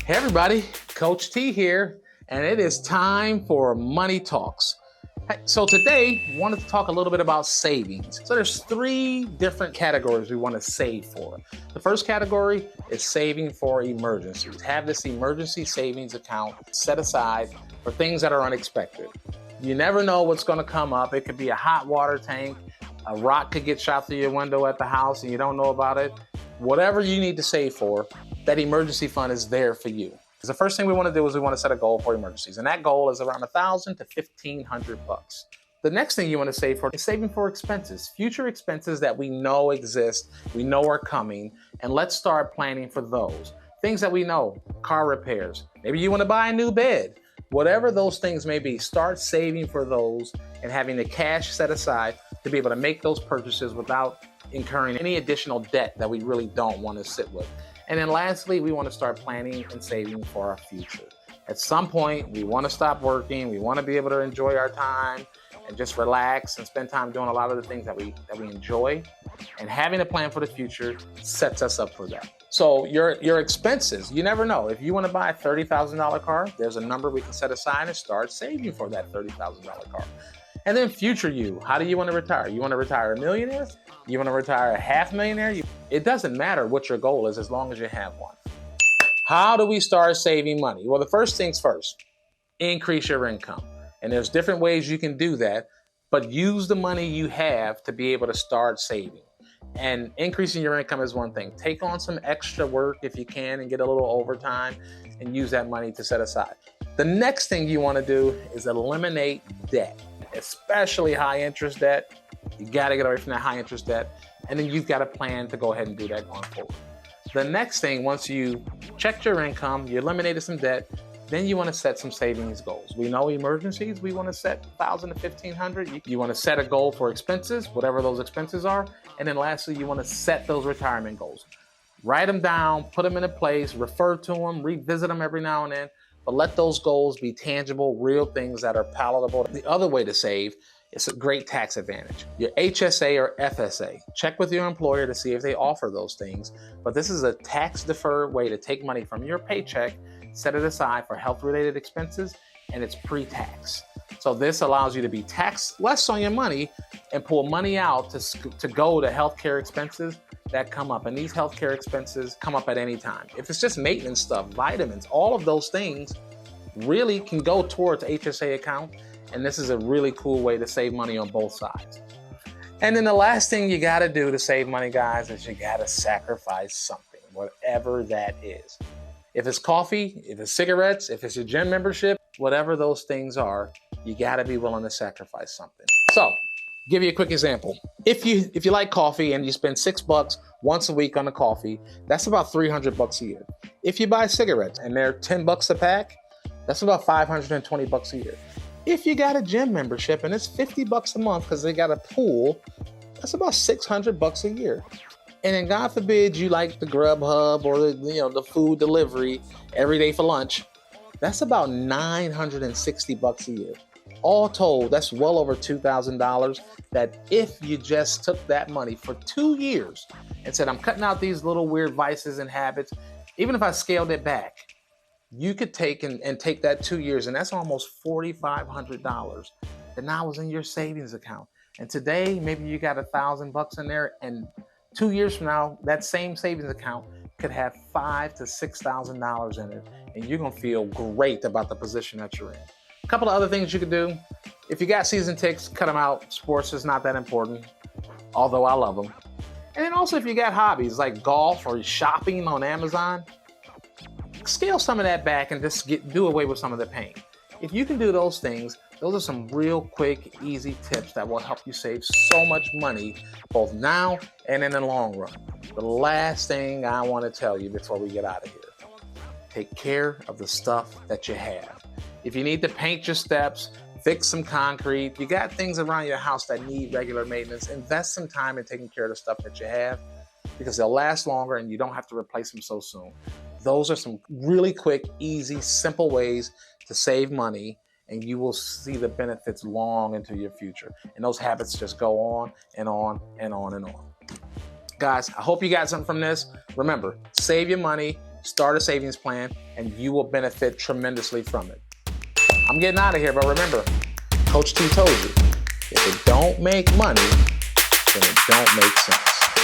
Hey everybody, Coach T here, and it is time for Money Talks. So today, I wanted to talk a little bit about savings. So there's three different categories we want to save for. The first category is saving for emergencies. Have this emergency savings account set aside for things that are unexpected. You never know what's going to come up. It could be a hot water tank, a rock could get shot through your window at the house and you don't know about it. Whatever you need to save for, that emergency fund is there for you. Because the first thing we want to do is we want to set a goal for emergencies, and that goal is around $1,000 to $1,500. The next thing you want to save for is saving for expenses, future expenses that we know exist, we know are coming, and let's start planning for those. Things that we know, car repairs, maybe you want to buy a new bed, whatever those things may be, start saving for those and having the cash set aside to be able to make those purchases without incurring any additional debt that we really don't want to sit with. And then lastly, we want to start planning and saving for our future. At some point, we want to stop working. We want to be able to enjoy our time and just relax and spend time doing a lot of the things that we enjoy. And having a plan for the future sets us up for that. So your expenses, you never know. If you want to buy a $30,000 car, there's a number we can set aside and start saving for that $30,000 car. And then future you, how do you want to retire? You want to retire a millionaire? You want to retire a $500,000? It doesn't matter what your goal is as long as you have one. How do we start saving money? Well, the first things first, increase your income. And there's different ways you can do that, but use the money you have to be able to start saving. And increasing your income is one thing. Take on some extra work if you can and get a little overtime and use that money to set aside. The next thing you want to do is eliminate debt, especially high interest debt. You got to get away from that high interest debt. And then you've got a plan to go ahead and do that going forward. The next thing, once you checked your income, you eliminated some debt, then you want to set some savings goals. We know emergencies, we want to set $1,000 to $1,500. You want to set a goal for expenses, whatever those expenses are. And then lastly, you want to set those retirement goals. Write them down, put them into place, refer to them, revisit them every now and then, but let those goals be tangible, real things that are palatable. The other way to save is a great tax advantage. Your HSA or FSA. Check with your employer to see if they offer those things, but this is a tax-deferred way to take money from your paycheck, set it aside for health-related expenses, and it's pre-tax. So this allows you to be taxed less on your money and pull money out to go to healthcare expenses that come up. And these healthcare expenses come up at any time. If it's just maintenance stuff, vitamins, all of those things really can go towards HSA account. And this is a really cool way to save money on both sides. And then the last thing you got to do to save money, guys, is you got to sacrifice something, whatever that is. If it's coffee, if it's cigarettes, if it's your gym membership, whatever those things are, you got to be willing to sacrifice something. So, give you a quick example. If you like coffee and you spend $6 once a week on the coffee, that's about $300 a year. If you buy cigarettes and they're $10 a pack, that's about $520 a year. If you got a gym membership and it's $50 a month because they got a pool, that's about $600 a year. And then God forbid you like the Grubhub or the food delivery every day for lunch, that's about $960 a year. All told, that's well over $2,000 that if you just took that money for 2 years and said, I'm cutting out these little weird vices and habits, even if I scaled it back, you could take and take that 2 years, and that's almost $4,500 that now is in your savings account. And today, maybe you got $1,000 in there, and 2 years from now, that same savings account could have $5,000 to $6,000 in it, and you're gonna feel great about the position that you're in. A couple of other things you could do. If you got season tickets, cut them out. Sports is not that important, although I love them. And then also if you got hobbies like golf or shopping on Amazon, scale some of that back and just do away with some of the pain. If you can do those things, those are some real quick, easy tips that will help you save so much money, both now and in the long run. The last thing I want to tell you before we get out of here, take care of the stuff that you have. If you need to paint your steps, fix some concrete, you got things around your house that need regular maintenance, invest some time in taking care of the stuff that you have because they'll last longer and you don't have to replace them so soon. Those are some really quick, easy, simple ways to save money, and you will see the benefits long into your future. And those habits just go on and on and on and on. Guys, I hope you got something from this. Remember, save your money, start a savings plan, and you will benefit tremendously from it. I'm getting out of here, but remember, Coach T told you, if it don't make money, then it don't make sense.